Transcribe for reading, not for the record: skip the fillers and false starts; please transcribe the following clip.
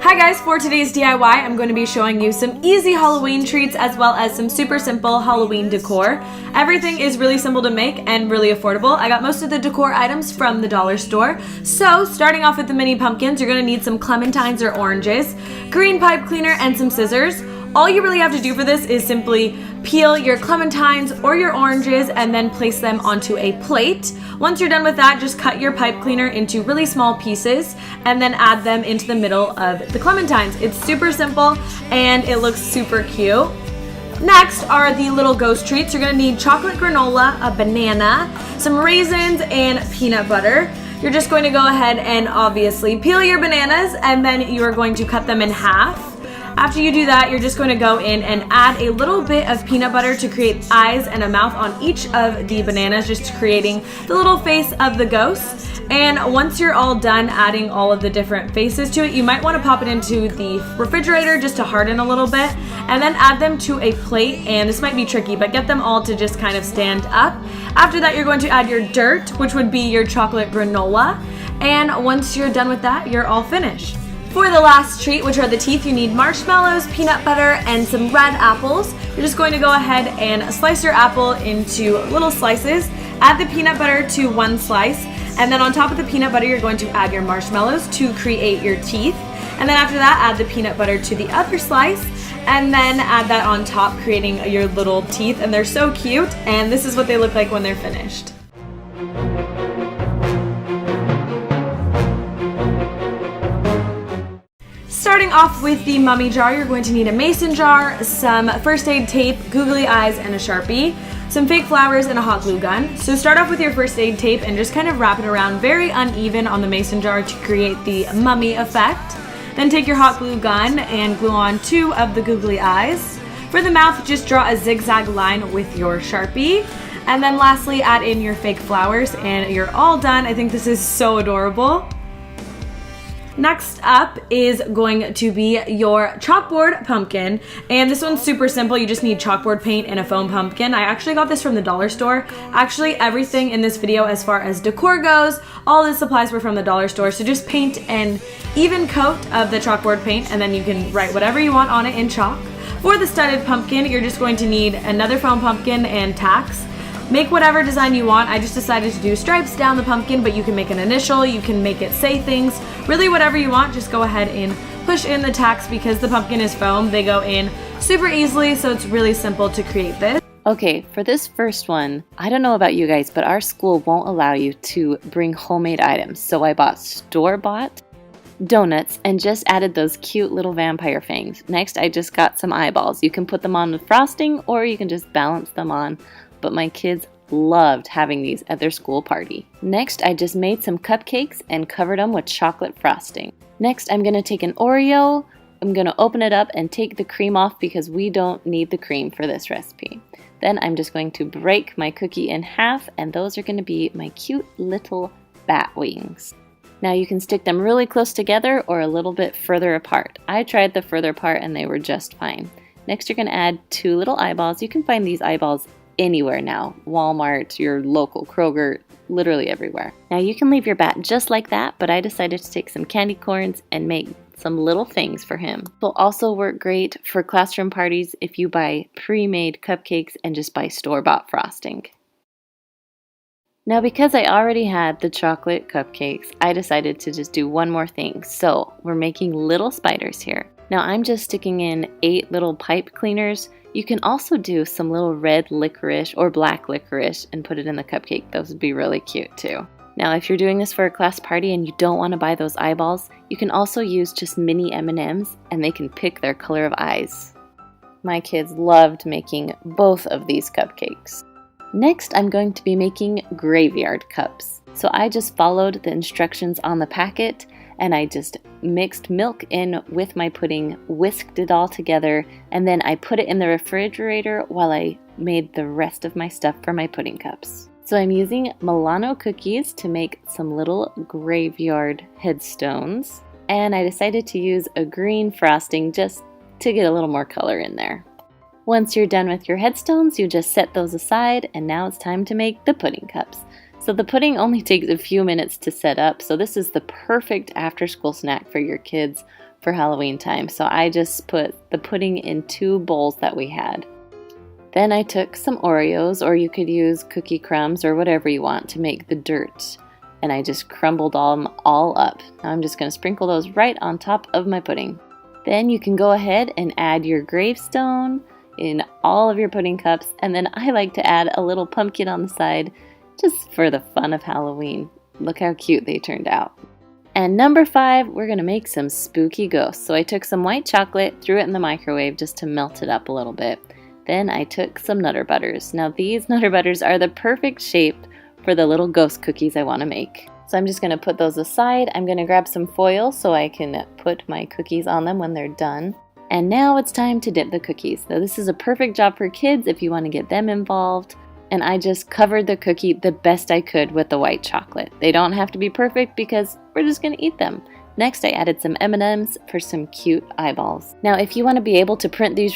Hi guys, for today's DIY, I'm going to be showing you some easy Halloween treats as well as some super simple Halloween decor. Everything is really simple to make and really affordable. I got most of the decor items from the dollar store. So, starting off with the mini pumpkins, you're going to need some clementines or oranges, green pipe cleaner, and some scissors. All you really have to do for this is simply peel your clementines or your oranges and then place them onto a plate. Once you're done with that, just cut your pipe cleaner into really small pieces and then add them into the middle of the clementines. It's super simple and it looks super cute. Next are the little ghost treats. You're gonna need chocolate granola, a banana, some raisins, and peanut butter. You're just going to go ahead and obviously peel your bananas and then you are going to cut them in half. After you do that, you're just going to go in and add a little bit of peanut butter to create eyes and a mouth on each of the bananas, just creating the little face of the ghost. And once you're all done adding all of the different faces to it, you might want to pop it into the refrigerator just to harden a little bit, and then add them to a plate. And this might be tricky, but get them all to just kind of stand up. After that, you're going to add your dirt, which would be your chocolate granola. And once you're done with that, you're all finished. For the last treat, which are the teeth, you need marshmallows, peanut butter, and some red apples. You're just going to go ahead and slice your apple into little slices. Add the peanut butter to one slice, and then on top of the peanut butter, you're going to add your marshmallows to create your teeth. And then after that, add the peanut butter to the other slice, and then add that on top, creating your little teeth. And they're so cute, and this is what they look like when they're finished. Starting off with the mummy jar, you're going to need a mason jar, some first aid tape, googly eyes, and a Sharpie, some fake flowers, and a hot glue gun. So start off with your first aid tape and just kind of wrap it around very uneven on the mason jar to create the mummy effect. Then take your hot glue gun and glue on 2 of the googly eyes. For the mouth, just draw a zigzag line with your Sharpie. And then lastly, add in your fake flowers and you're all done. I think this is so adorable. Next up is going to be your chalkboard pumpkin, and this one's super simple. You just need chalkboard paint and a foam pumpkin. I actually got this from the dollar store. Actually, everything in this video as far as decor goes, all the supplies were from the dollar store, so just paint an even coat of the chalkboard paint and then you can write whatever you want on it in chalk. For the studded pumpkin, you're just going to need another foam pumpkin and tacks. Make whatever design you want. I just decided to do stripes down the pumpkin, but you can make an initial, you can make it say things, really whatever you want. Just go ahead and push in the tacks. Because the pumpkin is foam, they go in super easily, so it's really simple to create this. Okay, for this first one, I don't know about you guys, but our school won't allow you to bring homemade items, so I bought store-bought donuts and just added those cute little vampire fangs. Next, I just got some eyeballs. You can put them on with frosting or you can just balance them on. But my kids loved having these at their school party. Next, I just made some cupcakes and covered them with chocolate frosting. Next, I'm going to take an Oreo. I'm going to open it up and take the cream off because we don't need the cream for this recipe. Then I'm just going to break my cookie in half, and those are going to be my cute little bat wings. Now you can stick them really close together or a little bit further apart. I tried the further apart and they were just fine. Next, you're going to add 2 little eyeballs. You can find these eyeballs anywhere now. Walmart, your local Kroger, literally everywhere. Now you can leave your bat just like that, but I decided to take some candy corns and make some little things for him. It will also work great for classroom parties if you buy pre-made cupcakes and just buy store-bought frosting. Now because I already had the chocolate cupcakes, I decided to just do one more thing. So we're making little spiders here. Now I'm just sticking in 8 little pipe cleaners. You can also do some little red licorice or black licorice and put it in the cupcake. Those would be really cute too. Now if you're doing this for a class party and you don't want to buy those eyeballs, you can also use just mini M&Ms and they can pick their color of eyes. My kids loved making both of these cupcakes. Next, I'm going to be making graveyard cups. So I just followed the instructions on the packet and I just mixed milk in with my pudding, whisked it all together, and then I put it in the refrigerator while I made the rest of my stuff for my pudding cups. So I'm using Milano cookies to make some little graveyard headstones, and I decided to use a green frosting just to get a little more color in there. Once you're done with your headstones, you just set those aside, and now it's time to make the pudding cups. So the pudding only takes a few minutes to set up, so this is the perfect after-school snack for your kids for Halloween time. So I just put the pudding in 2 bowls that we had. Then I took some Oreos, or you could use cookie crumbs or whatever you want to make the dirt. And I just crumbled them all up. Now I'm just going to sprinkle those right on top of my pudding. Then you can go ahead and add your gravestone in all of your pudding cups. And then I like to add a little pumpkin on the side just for the fun of Halloween. Look how cute they turned out. And number 5, we're going to make some spooky ghosts. So I took some white chocolate, threw it in the microwave just to melt it up a little bit. Then I took some Nutter Butters. Now these Nutter Butters are the perfect shape for the little ghost cookies I want to make. So I'm just going to put those aside. I'm going to grab some foil so I can put my cookies on them when they're done. And now it's time to dip the cookies. Now this is a perfect job for kids if you want to get them involved. And I just covered the cookie the best I could with the white chocolate. They don't have to be perfect because we're just going to eat them. Next, I added some M&Ms for some cute eyeballs. Now, if you want to be able to print these